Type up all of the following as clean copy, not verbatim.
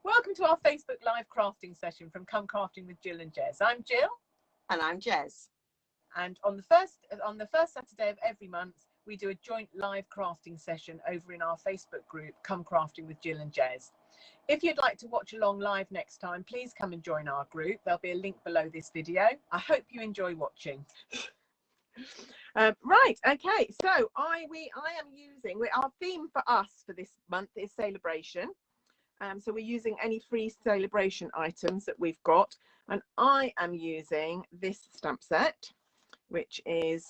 Welcome to our Facebook live crafting session from Come Crafting with Jill and Jez. I'm Jill. And I'm Jez. And on the first Saturday of every month, we do a joint live crafting session over in our Facebook group, Come Crafting with Jill and Jez. If you'd like to watch along live next time, please come and join our group. There'll be a link below this video. I hope you enjoy watching. Right, okay, so I am using, our theme for us for this month is celebration. So we're using any free celebration items that we've got, and I am using this stamp set, which is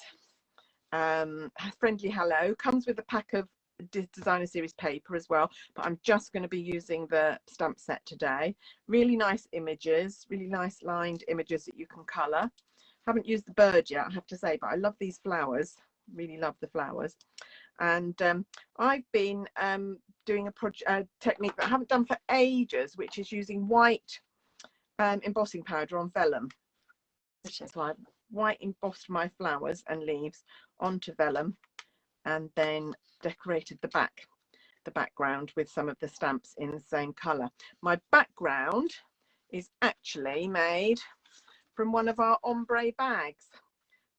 Friendly Hello. Comes with a pack of designer series paper as well, but I'm just going to be using the stamp set today. Really nice images, really nice lined images that you can colour. Haven't used the bird yet, I have to say, but I love these flowers. Really love the flowers. And I've been doing a technique that I haven't done for ages, which is using white embossing powder on vellum. So I've white embossed my flowers and leaves onto vellum, and then decorated the background with some of the stamps in the same colour. My background is actually made from one of our ombre bags.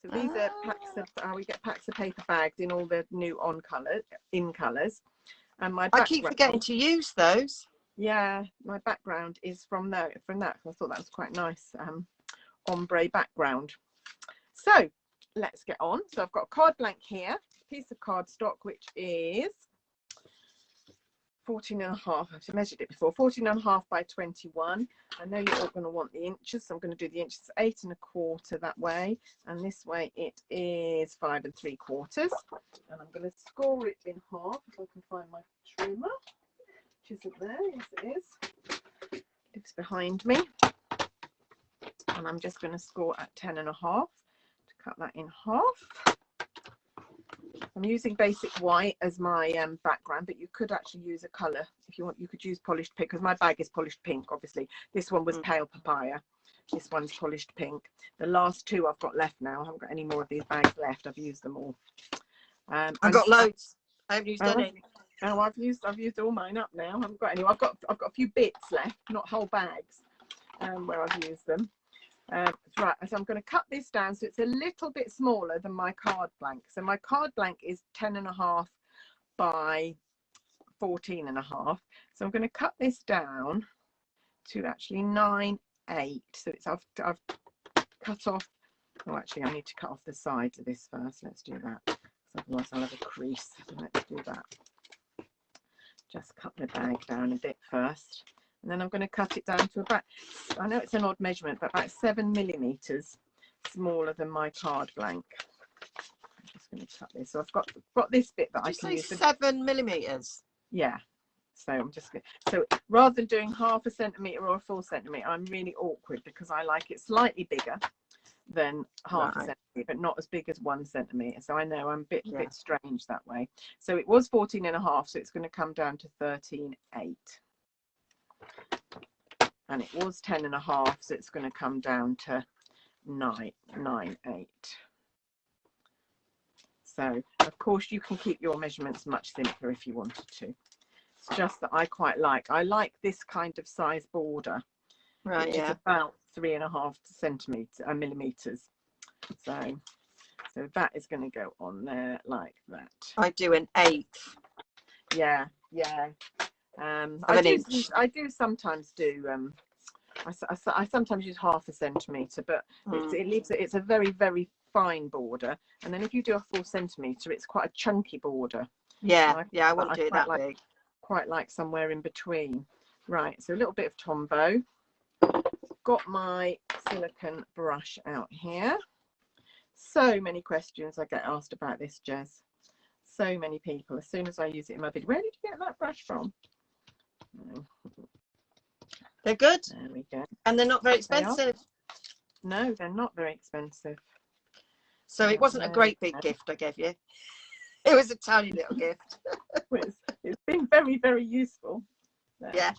So these are packs of we get packs of paper bags in all the new colours. And my background, I keep forgetting to use those. Yeah, my background is from that. I thought that was quite nice, ombre background. So let's get on. So I've got a card blank here, a piece of cardstock, which is 14.5. I've measured it before. 14.5 by 21. I know you're all going to want the inches, so I'm going to do the inches 8 1/4 that way, and this way it is 5 3/4. And I'm going to score it in half if I can find my trimmer, which isn't there. Yes, it is. It's behind me, and I'm just going to score at 10.5 to cut that in half. I'm using basic white as my background, but you could actually use a colour if you want. You could use polished pink, because my bag is polished pink, obviously. This one was pale papaya. This one's polished pink. The last two I've got left now. I haven't got any more of these bags left. I've used them all. I've got loads. I haven't used any. Oh, I've used all mine up now. I haven't got any. I've got a few bits left, not whole bags, where I've used them. Right, so I'm going to cut this down so it's a little bit smaller than my card blank. So my card blank is 10.5 by 14.5. So I'm going to cut this down to actually 9/8. So it's I've cut off. Oh, actually, I need to cut off the sides of this first. Let's do that. Otherwise, I'll have a crease. So let's do that. Just cut the bag down a bit first. And then I'm going to cut it down to about, I know it's an odd measurement, but about 7 millimeters smaller than my card blank. I'm just going to cut this. So I've got this bit that I can use. 7 millimeters? Yeah. So I'm just going to, so rather than doing 1/2 centimetre or a full centimetre, I'm really awkward because I like it slightly bigger than 1/2 centimetre, but not as big as 1 centimetre. So I know I'm a bit strange that way. So it was 14.5, so it's going to come down to 13/8. And it was 10.5, so it's going to come down to 9/8. So of course you can keep your measurements much simpler if you wanted to. It's just that I like this kind of size border, right? It's about 3.5 millimeters. So that is going to go on there like that. I do an 1/8. Yeah. I do sometimes do I sometimes use 1/2 centimetre, but it's a very, very fine border, and then if you do a 1 centimetre, it's quite a chunky border. I wouldn't do it that big. Quite like somewhere in between. Right, so a little bit of Tombow. Got my silicone brush out here. So many questions I get asked about this, Jez. So many people, as soon as I use it in my video, where did you get that brush from? They're good. There we go. And they're not very expensive. No, they're not very expensive. So it wasn't a great big gift I gave you. It was a tiny little gift. It's been very, very useful. There. Yeah,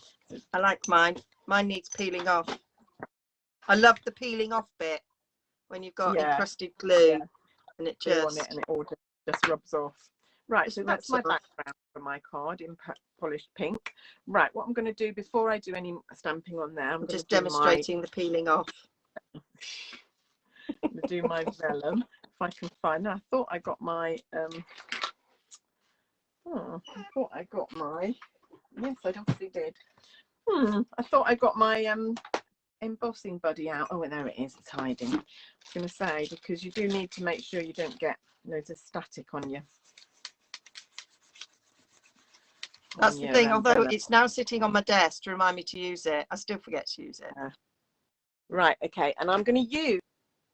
I like mine. Mine needs peeling off. I love the peeling off bit when you've got encrusted glue and it just all just rubs off. Right, so that's my background for my card in polished pink. Right, what I'm going to do before I do any stamping on there, I'm just demonstrating the peeling off. I'm going to do my vellum, if I can find that. I thought I got my, yes, I obviously did. I thought I got my embossing buddy out. Oh, there it is, it's hiding. I was going to say, because you do need to make sure you don't get loads of static on you. That's the thing, although it's now sitting on my desk to remind me to use it, I still forget to use it. Right, okay, and I'm going to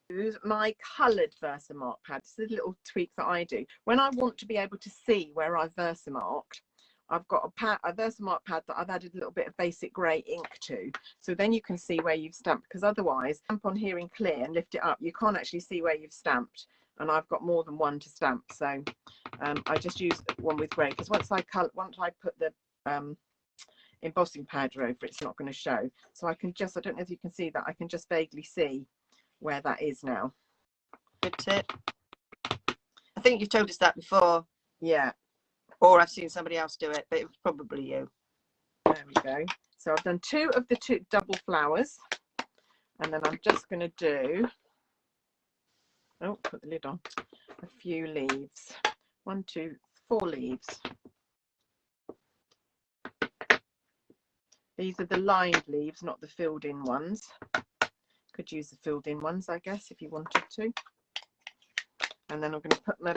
use my coloured Versamark pad. This is a little tweak that I do. When I want to be able to see where I've Versamarked, I've got a Versamark pad that I've added a little bit of basic grey ink to. So then you can see where you've stamped, because otherwise, stamp on here in clear and lift it up, you can't actually see where you've stamped. And I've got more than one to stamp. So I just use one with grey, because once I put the embossing powder over, it's not going to show. So I can just, I don't know if you can see that, I can just vaguely see where that is now. Good tip. I think you've told us that before. Yeah. Or I've seen somebody else do it, but it was probably you. There we go. So I've done two of the double flowers, and then I'm just going to do, oh, put the lid on, a few leaves. 1, 2, 4 leaves. These are the lined leaves, not the filled in ones. Could use the filled in ones, I guess, if you wanted to. And then I'm going to put my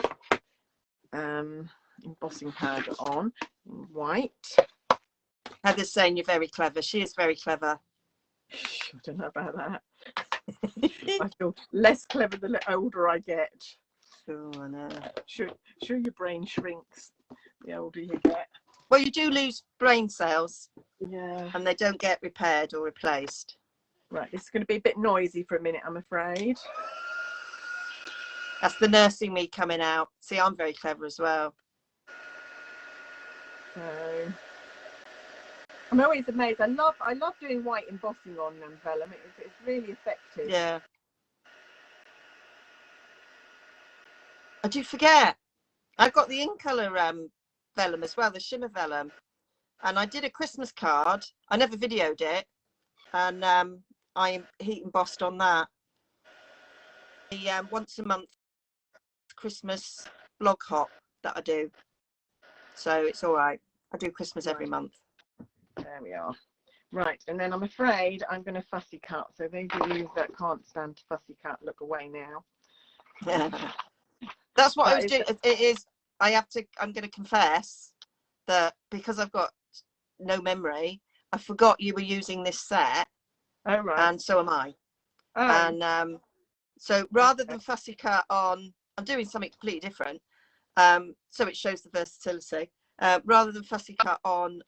embossing powder on in white. Heather's saying you're very clever. She is very clever. I don't know about that. I feel less clever the older I get. Oh, I know. Sure your brain shrinks the older you get. Well, you do lose brain cells. Yeah. And they don't get repaired or replaced. Right, this is going to be a bit noisy for a minute, I'm afraid. That's the nursing me coming out. See, I'm very clever as well. So I'm always amazed. I love doing white embossing on vellum. It's really effective. Yeah. I do forget. I've got the in colour vellum as well, the shimmer vellum. And I did a Christmas card. I never videoed it. And I heat embossed on that. The once a month Christmas blog hop that I do. So it's all right. I do Christmas every month. There we are. Right, and then I'm afraid I'm going to fussy cut. So those of you that can't stand to fussy cut, look away now. That's what I was doing. It is. I'm going to confess that because I've got no memory, I forgot you were using this set. Oh right. And so am I. Oh. And so rather than fussy cut on, I'm doing something completely different. So it shows the versatility. Rather than fussy cut on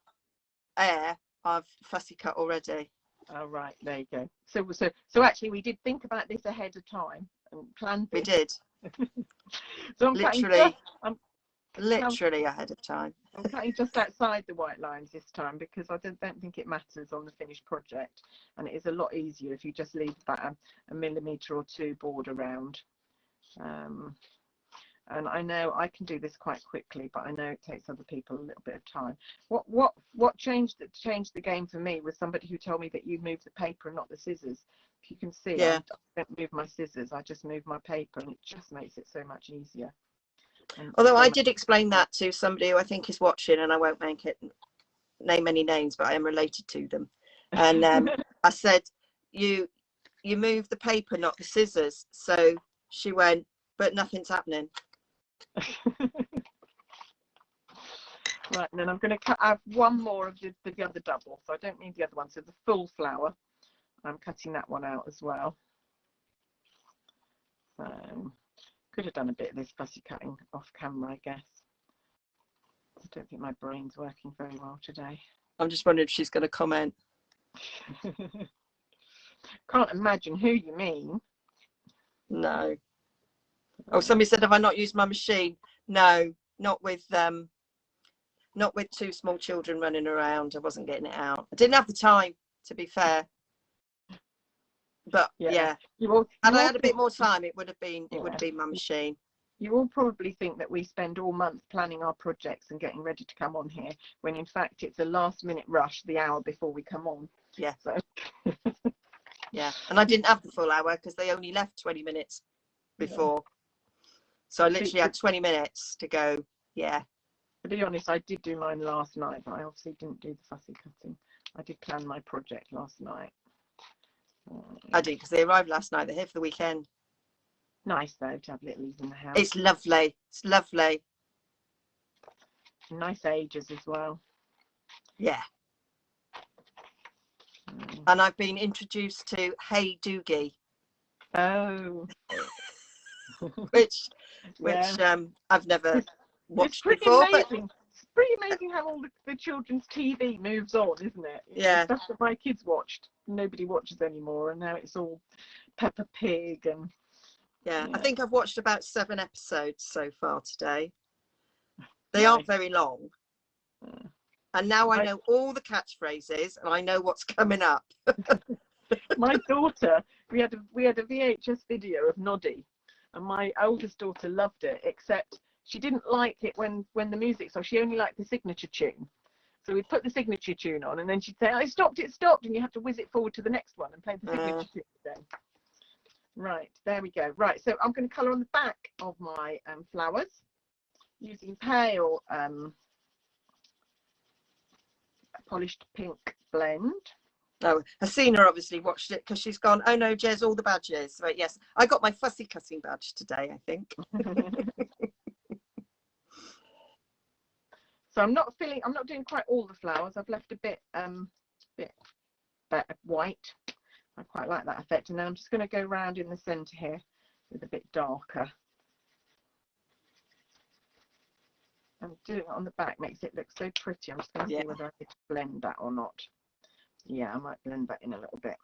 air, I've fussy cut already. Oh right, there you go. So actually we did think about this ahead of time and planned this. We did. So I'm literally ahead of time. I'm cutting just outside the white lines this time because I don't think it matters on the finished project, and it is a lot easier if you just leave about a millimetre or two border around. And I know I can do this quite quickly, but I know it takes other people a little bit of time. What changed the game for me was somebody who told me that you move the paper and not the scissors. If you can see, yeah. I don't move my scissors, I just move my paper, and it just makes it so much easier. Although I did explain that to somebody who I think is watching, and I won't name any names, but I am related to them. And I said, you move the paper, not the scissors. So she went, but nothing's happening. Right, and then I'm going to add one more of the other double, so I don't need the other one. So the full flower, I'm cutting that one out as well. So could have done a bit of this fussy cutting off camera, I guess. I don't think my brain's working very well today. I'm just wondering if she's going to comment. Can't imagine who you mean. No. Oh, somebody said, have I not used my machine? No, not with two small children running around. I wasn't getting it out. I didn't have the time, to be fair. But yeah. Had I had a bit more time, it would have been my machine. you all probably think that we spend all month planning our projects and getting ready to come on here, when in fact it's a last minute rush the hour before we come on. Yeah. So yeah, and I didn't have the full hour because they only left 20 minutes before. So I literally had 20 minutes to go. Yeah. To be honest, I did do mine last night, but I obviously didn't do the fussy cutting. I did plan my project last night. I did, because they arrived last night. They're here for the weekend. Nice though to have littlies in the house. It's lovely. It's lovely. Nice ages as well. Yeah. And I've been introduced to Hey Doogie. Oh. which Yeah. I've never watched It's pretty before. amazing. It's pretty amazing how all the children's TV moves on, isn't it? Yeah. The stuff that my kids watched, nobody watches anymore, and now it's all Peppa Pig and. Yeah, Yeah. I think I've watched about 7 episodes so far today. They aren't very long. And now I know all the catchphrases and I know what's coming up. My daughter, we had a VHS video of Noddy, and my oldest daughter loved it, except she didn't like it when the music, so she only liked the signature tune. So we'd put the signature tune on, and then she'd say, "I stopped, it stopped," and you have to whiz it forward to the next one and play the signature tune again. Right, there we go. Right, so I'm going to colour on the back of my flowers using pale polished pink blend. Oh, Hasina obviously watched it because she's gone, "Oh no, Jez, all the badges." But yes, I got my fussy cutting badge today, I think. So I'm not doing quite all the flowers. I've left a bit white. I quite like that effect. And then I'm just going to go round in the centre here with a bit darker. And doing it on the back makes it look so pretty. I'm just going to see whether I need to blend that or not. Yeah, I might blend that in a little bit.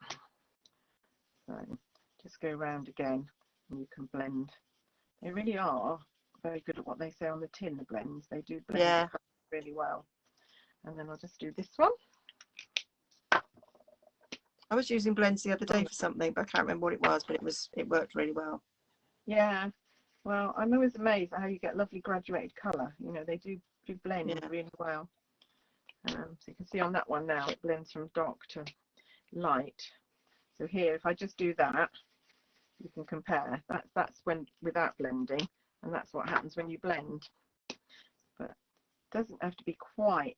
So just go round again and you can blend. They really are very good at what they say on the tin, the blends. They do blend really well. And then I'll just do this one. I was using blends the other day for something, but I can't remember what it was, but it worked really well. Yeah. Well, I'm always amazed at how you get lovely graduated colour. You know, they do blend really well. So you can see on that one now, it blends from dark to light. So here, if I just do that, you can compare. That's when without blending, and that's what happens when you blend. But it doesn't have to be quite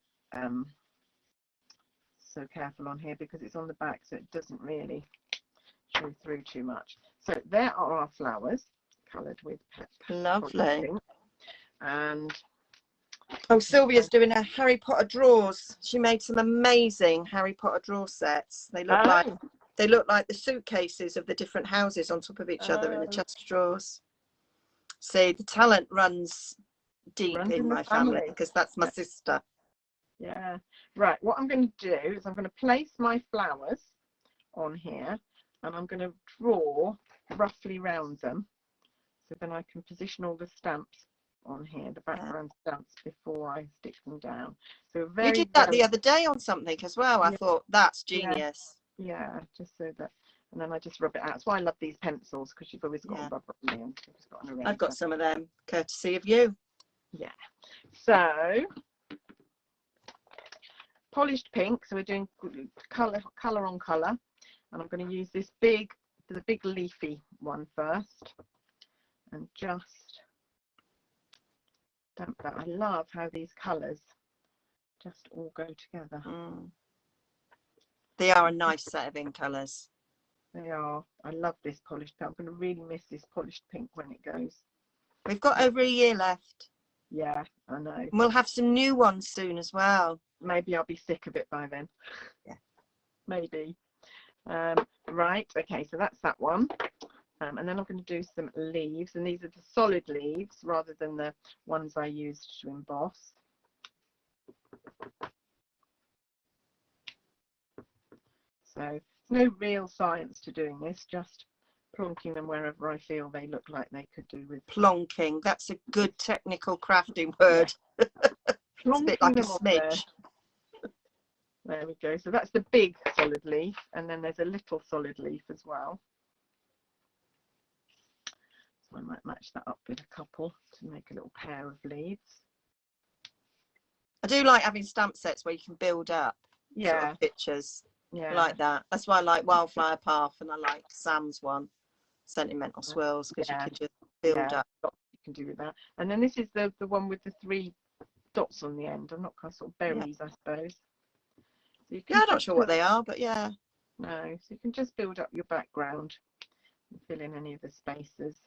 so careful on here because it's on the back, so it doesn't really show through too much. So there are our flowers coloured with lovely. And Sylvia's doing her Harry Potter drawers. She made some amazing Harry Potter drawer sets. They look like the suitcases of the different houses on top of each other in the chest of drawers. See, the talent runs deep in my family because that's my sister. Yeah. Right, what I'm going to do is I'm going to place my flowers on here and I'm going to draw roughly round them, so then I can position all the stamps on here, the background stamps, before I stick them down. So you did that the other day on something as well. I thought that's genius. Yeah, just so that, and then I just rub it out. That's why I love these pencils, because you've always got a rubber on me, and I've just got an eraser. I've got some of them, courtesy of you. Yeah. So polished pink. So we're doing color on color, and I'm going to use the big leafy one first, and just stamp that. I love how these colors just all go together. They are a nice set of ink colours. They are. I love this polished pink. I'm going to really miss this polished pink when it goes. We've got over a year left. Yeah, I know. And we'll have some new ones soon as well. Maybe I'll be sick of it by then. Yeah. Maybe. Right, okay, so that's that one. And then I'm going to do some leaves, and these are the solid leaves rather than the ones I used to emboss. So no real science to doing this, just plonking them wherever I feel they look like they could do with. Plonking, that's a good technical crafting word. Yeah. It's a bit like a smidge. There we go. So that's the big solid leaf, and then there's a little solid leaf as well. I might match that up with a couple to make a little pair of leaves. I do like having stamp sets where you can build up sort of pictures. Yeah, I like that. That's why I like Wildflower Path, and I like Sam's one, Sentimental Swirls, because you can just build up. You can do with that. And then this is the one with the 3 dots on the end. I'm not kind of sort of berries, I suppose. So you can I'm not sure what they are, but yeah. No, so you can just build up your background and fill in any of the spaces.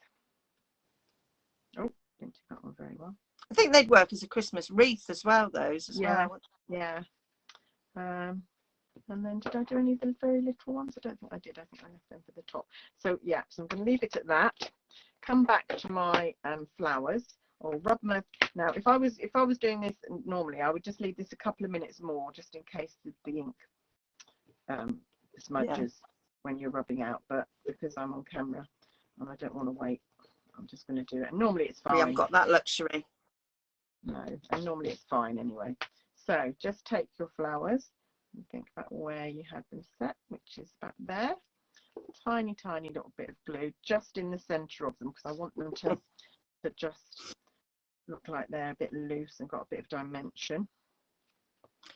Oh, didn't do that one very well. I think they'd work as a Christmas wreath as well, those as well. Yeah. And then did I do any of the very little ones? I don't think I did. I think I left them for the top. So yeah, so I'm going to leave it at that. Come back to my flowers, or rub my. Now, if I was doing this normally, I would just leave this a couple of minutes more, just in case the ink smudges when you're rubbing out. But because I'm on camera and I don't want to wait, I'm just going to do it. And normally it's fine. We haven't got that luxury. No, and normally it's fine anyway. So just take your flowers and think about where you had them set, which is back there. Tiny little bit of glue just in the center of them, because I want them to just look like they're a bit loose and got a bit of dimension.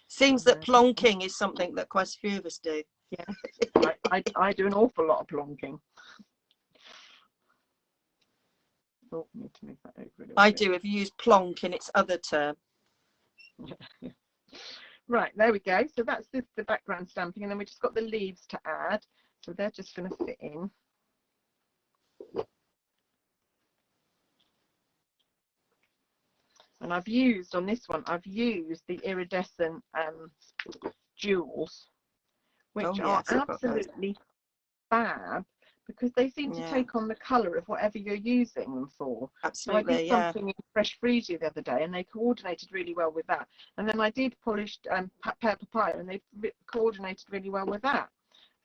Seems that plonking is something that quite a few of us do. Yeah, I do an awful lot of plonking. Oh, need to move that over a little bit. do if you use plonk in its other term. Right, there we go. So that's the background stamping, and then we just got the leaves to add. So they're just going to fit in. And I've used, on this one, I've used the iridescent jewels, which are absolutely fab, because they seem to take on the colour of whatever you're using them for. Absolutely, so I did something in Fresh Freesia the other day, and they coordinated really well with that. And then I did polished pear papaya, and they coordinated really well with that.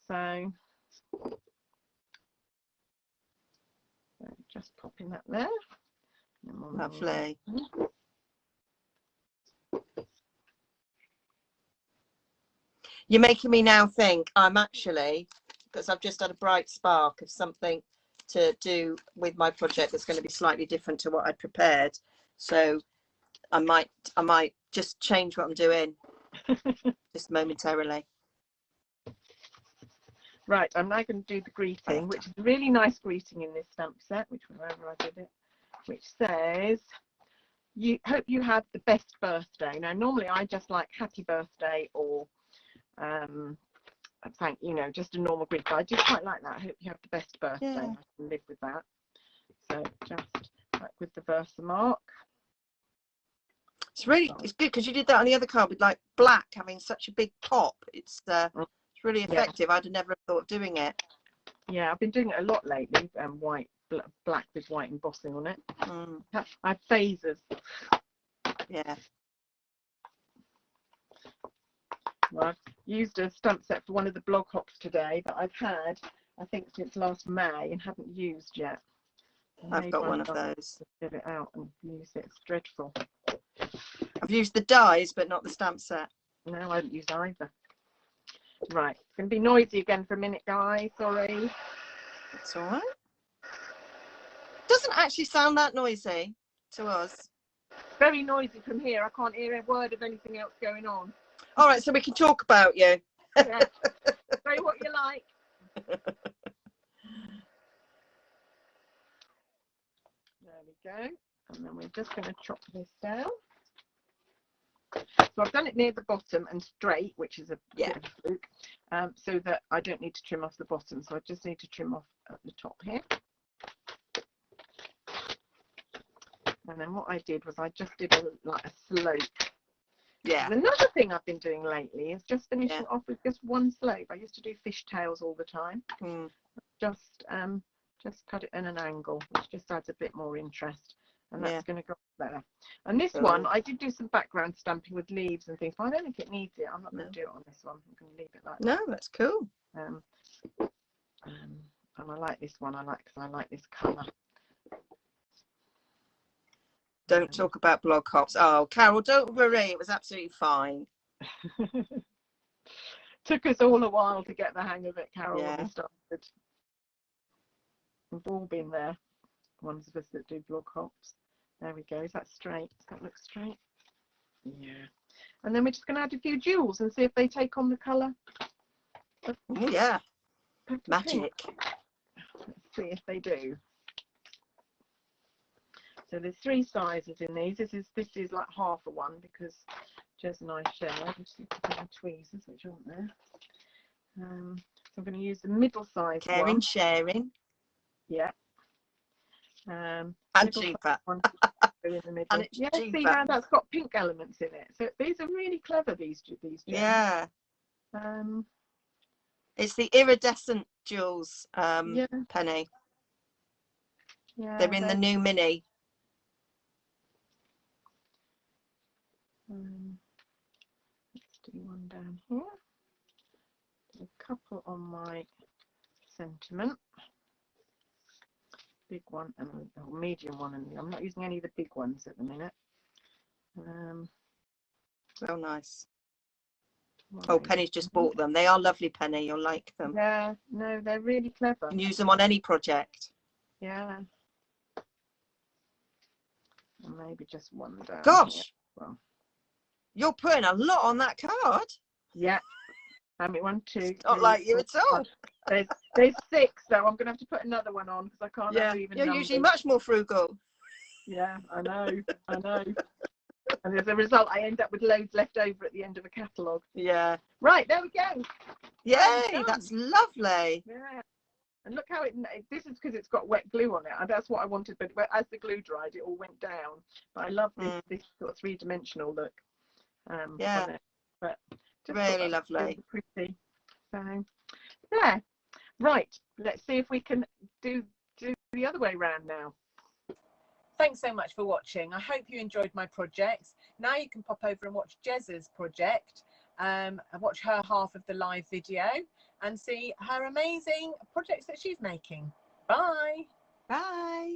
So just popping that there. Lovely. You're making me now think I'm actually, because I've just had a bright spark of something to do with my project that's going to be slightly different to what I'd prepared. So I might just change what I'm doing just momentarily. Right, I'm now going to do the greeting, which is a really nice greeting in this stamp set, which wherever I did it, which says, hope you have the best birthday. Now, normally I just like happy birthday, or thank just a normal greeting. But I do quite like that. I hope you have the best birthday. I can live with that. So just like with the Versamark. It's good because you did that on the other card with like black having such a big pop. It's really effective. I'd never have thought of doing it. Yeah, I've been doing it a lot lately. Black with white embossing on it. I have phasers. Yeah. Well, I've used a stamp set for one of the blog hops today that I've had, I think, since last May and haven't used yet. I've got one of those. Get it out and use it. It's dreadful. I've used the dies, but not the stamp set. No, I haven't used either. Right, it's going to be noisy again for a minute, guys. Sorry. It's all right. Doesn't actually sound that noisy to us. Very noisy from here. I can't hear a word of anything else going on. All right, so we can talk about you. Yeah. Say what you like. There we go. And then we're just going to chop this down. So I've done it near the bottom and straight, which is a bit of a fluke, so that I don't need to trim off the bottom. So I just need to trim off at the top here. And then what I did was I just did a slope. Yeah. Another thing I've been doing lately is just finishing off with just one slope. I used to do fishtails all the time. Just cut it in an angle, which just adds a bit more interest. And that's going to go there. And this one, I did do some background stamping with leaves and things, but I don't think it needs it. I'm not going to do it on this one. I'm going to leave it like that. No, that's cool. And I like this one. Because I like this colour. Don't talk about blog hops. Oh, Carol, don't worry. It was absolutely fine. Took us all a while to get the hang of it, Carol, when we started. We've all been there. ones of us that do blog hops. There we go. Is that straight? Does that look straight? Yeah. And then we're just going to add a few jewels and see if they take on the colour. Oh yeah, magic. Let's see if they do. So there's 3 sizes in these. This is like half a one because Jez and I share. Just tweezers which aren't there. So I'm going to use the middle size Caring, one. sharing. Yeah. And cheaper. One in the middle. And it's yeah, cheaper. See how that's got pink elements in it. So these are really clever. These gems. Yeah. It's the iridescent jewels, yeah. Penny. Yeah. They're in the new mini. Let's do one down here. A couple on my sentiment. Big one and a medium one, and I'm not using any of the big ones at the minute. Real nice. Right. Oh, Penny's just bought them. They are lovely, Penny. You'll like them. Yeah, no, they're really clever. You can use them on any project. Yeah. And maybe just one down. Gosh, well, you're putting a lot on that card. Yeah. I mean, 1, 2. It's not like you at all. There's 6, so I'm going to have to put another one on because I can't have even You're numbers. usually much more frugal. Yeah, I know. And as a result, I end up with loads left over at the end of a catalogue. Yeah. Right, there we go. Yay, that's lovely. Yeah. And look how this is because it's got wet glue on it. And that's what I wanted, but as the glue dried, it all went down. But I love this sort of 3-dimensional look on it. But just really lovely. Really pretty. So, yeah. Right, let's see if we can do the other way round now. Thanks so much for watching. I hope you enjoyed my projects. Now you can pop over and watch Jez's project and watch her half of the live video and see her amazing projects that she's making. Bye. Bye.